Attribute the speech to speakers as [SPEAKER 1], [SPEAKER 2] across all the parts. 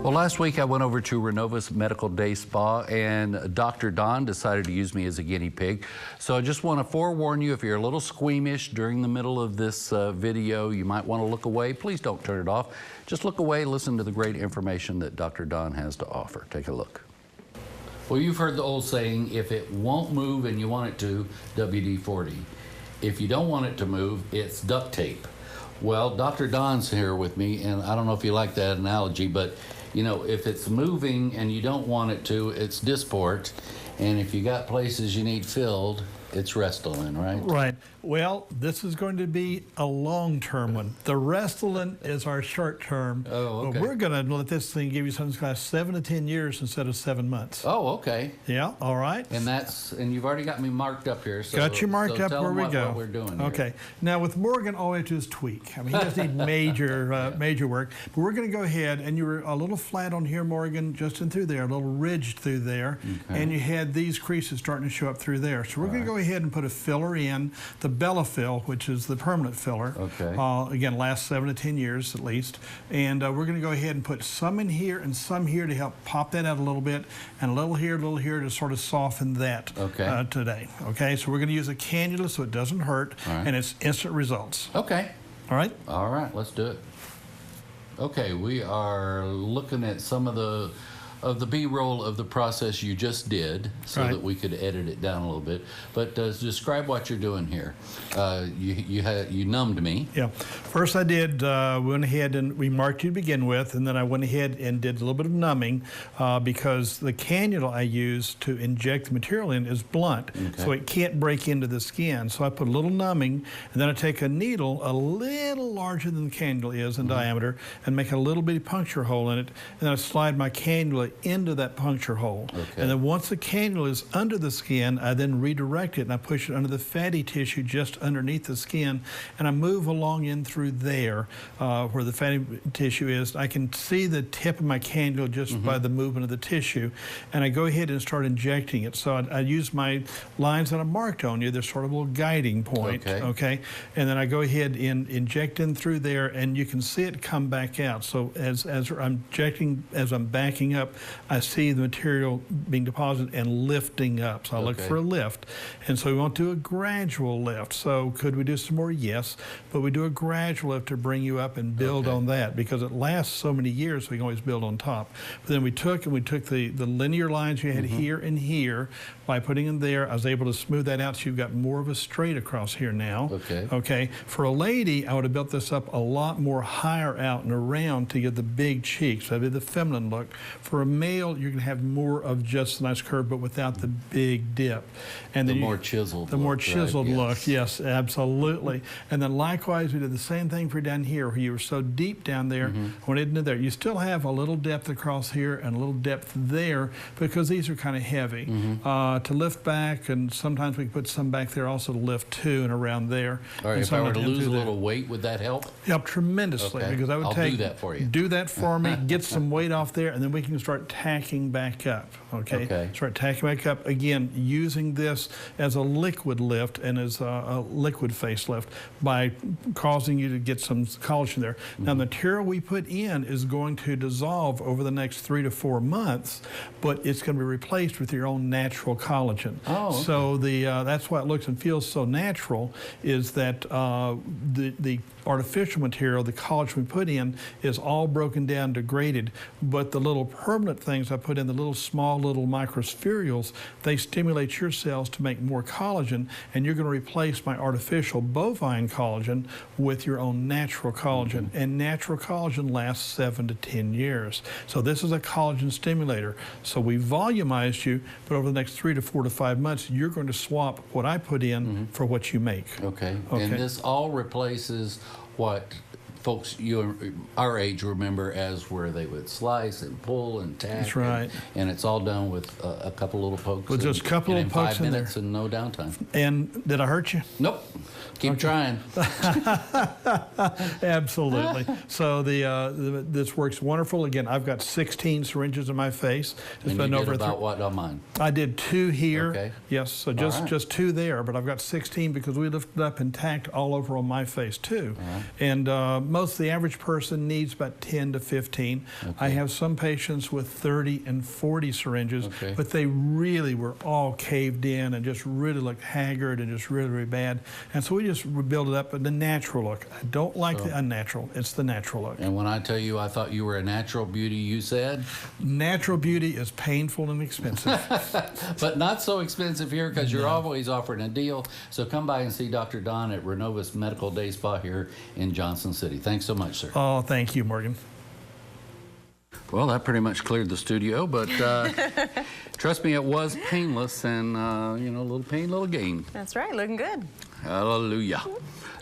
[SPEAKER 1] Well, last week I went over to Renovus Medical Day Spa, and Dr. Don decided to use me as a guinea pig. So I just want to forewarn you, if you're a little squeamish during the middle of this video, you might want to look away. Please don't turn it off. Just look away, listen to the great information that Dr. Don has to offer. Take a look. Well, you've heard the old saying, if it won't move and you want it to, WD-40. If you don't want it to move, it's duct tape. Well, Dr. Don's here with me, and I don't know if you like that analogy, but you know, if it's moving and you don't want it to, it's Dysport. And if you got places you need filled, it's Restylane, right?
[SPEAKER 2] Right. Well, this is going to be a long-term one. The Restylane is our short-term.
[SPEAKER 1] Oh, okay.
[SPEAKER 2] But we're going to let this thing give you something that's got 7 to 10 years instead of 7 months.
[SPEAKER 1] Oh, okay.
[SPEAKER 2] Yeah, all right.
[SPEAKER 1] And you've already got me marked up here. So,
[SPEAKER 2] got you marked up where we go.
[SPEAKER 1] What we're doing
[SPEAKER 2] okay.
[SPEAKER 1] Here.
[SPEAKER 2] Now with Morgan, all we have to do is tweak. I mean, he doesn't need major major work. But we're going to go ahead, and you were a little flat on here, Morgan, just in through there, a little ridged through there, and you had these creases starting to show up through there. So we're going to go ahead and put a filler in, the Bellafill, which is the permanent filler.
[SPEAKER 1] Okay.
[SPEAKER 2] Again, lasts 7 to 10 years at least. And we're going to go ahead and put some in here and some here to help pop that out a little bit, and a little here to sort of soften that today. Okay, so we're going to use a cannula so it doesn't hurt, and it's instant results.
[SPEAKER 1] Okay.
[SPEAKER 2] All right?
[SPEAKER 1] All right, let's do it. Okay, we are looking at some of the B-roll of the process you just did, so that we could edit it down a little bit. But describe what you're doing here. You numbed me. Yeah.
[SPEAKER 2] First I did, went ahead and we marked you to begin with, and then I went ahead and did a little bit of numbing because the cannula I use to inject the material in is blunt, so it can't break into the skin. So I put a little numbing, and then I take a needle a little larger than the cannula is in diameter and make a little bitty puncture hole in it, and then I slide my cannula into that puncture hole. And then once the cannula is under the skin, I then redirect it and I push it under the fatty tissue just underneath the skin, and I move along in through there where the fatty tissue is. I can see the tip of my cannula just by the movement of the tissue, and I go ahead and start injecting it. So I use my lines that I marked on you. They're sort of a little guiding point. And then I go ahead and inject in through there, and you can see it come back out. So as I'm injecting, as I'm backing up, I see the material being deposited and lifting up. So I look for a lift. And so we want to do a gradual lift. So could we do some more? Yes. But we do a gradual lift to bring you up and build on that, because it lasts so many years, we can always build on top. But then we took the linear lines you had here and here. By putting in there, I was able to smooth that out so you've got more of a straight across here now. For a lady, I would have built this up a lot more higher out and around to get the big cheeks. That'd be the feminine look. For a male, you're going to have more of just a nice curve, but without the big dip. And then
[SPEAKER 1] the more chiseled
[SPEAKER 2] look. Yes, absolutely. And then likewise, we did the same thing for down here, where you were so deep down there, went into there. You still have a little depth across here and a little depth there, because these are kind of heavy. To lift back, and sometimes we can put some back there also to lift too, and around there.
[SPEAKER 1] All right, if I were to lose a little weight, would that help?
[SPEAKER 2] Help tremendously, because I would
[SPEAKER 1] do that for you.
[SPEAKER 2] Do that for me, get some weight off there, and then we can start tacking back up. Start tacking back up, again, using this as a liquid lift and as a liquid facelift by causing you to get some collagen there. Now, the material we put in is going to dissolve over the next 3 to 4 months, but it's going to be replaced with your own natural collagen. So that's why it looks and feels so natural, is that the artificial material, the collagen we put in, is all broken down, degraded, but the little permanent things I put in, the little small little microspherules, they stimulate your cells to make more collagen, and you're going to replace my artificial bovine collagen with your own natural collagen. And natural collagen lasts 7 to 10 years. So this is a collagen stimulator. So we volumized you, but over the next 3 to 4 to 5 months, you're going to swap what I put in for what you make.
[SPEAKER 1] And this all replaces what folks our age remember as where they would slice and pull and tack.
[SPEAKER 2] That's right.
[SPEAKER 1] And it's all done with a couple little pokes.
[SPEAKER 2] With just a couple of pokes
[SPEAKER 1] 5 minutes and no downtime.
[SPEAKER 2] And did I hurt you?
[SPEAKER 1] Nope. Keep trying.
[SPEAKER 2] Absolutely. So this works wonderful. Again, I've got 16 syringes in my face.
[SPEAKER 1] And you did about what on mine?
[SPEAKER 2] I did 2 here. Yes, so just 2 there, but I've got 16 because we lifted up and tacked all over on my face too. And the average person needs about 10 to 15.
[SPEAKER 1] Okay.
[SPEAKER 2] I have some patients with 30 and 40 syringes,
[SPEAKER 1] Okay.
[SPEAKER 2] but they really were all caved in and just really looked haggard and just really, really bad. And so we just rebuilt it up with the natural look. I don't like the unnatural. It's the natural look.
[SPEAKER 1] And when I tell you I thought you were a natural beauty, you said?
[SPEAKER 2] Natural beauty is painful and expensive.
[SPEAKER 1] But not so expensive here because you're always offering a deal. So come by and see Dr. Don at Renovus Medical Day Spa here in Johnson City. Thanks so much, sir.
[SPEAKER 2] Oh, thank you, Morgan.
[SPEAKER 1] Well, that pretty much cleared the studio, but trust me, it was painless and, you know, a little pain, little gain.
[SPEAKER 3] That's right, looking good.
[SPEAKER 1] Hallelujah.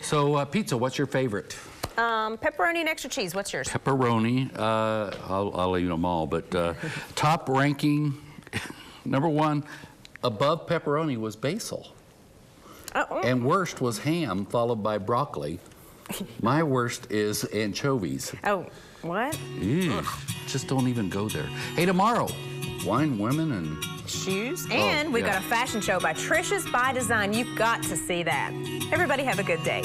[SPEAKER 1] So, pizza, what's your favorite?
[SPEAKER 3] Pepperoni and extra cheese, what's yours?
[SPEAKER 1] Pepperoni. I'll eat them all, but top ranking, number one, above pepperoni was basil. And worst was ham, followed by broccoli. My worst is anchovies.
[SPEAKER 3] Oh, what?
[SPEAKER 1] Ew, just don't even go there. Hey, tomorrow, wine, women, and
[SPEAKER 3] Shoes. And we've got a fashion show by Trisha's by Design. You've got to see that. Everybody have a good day.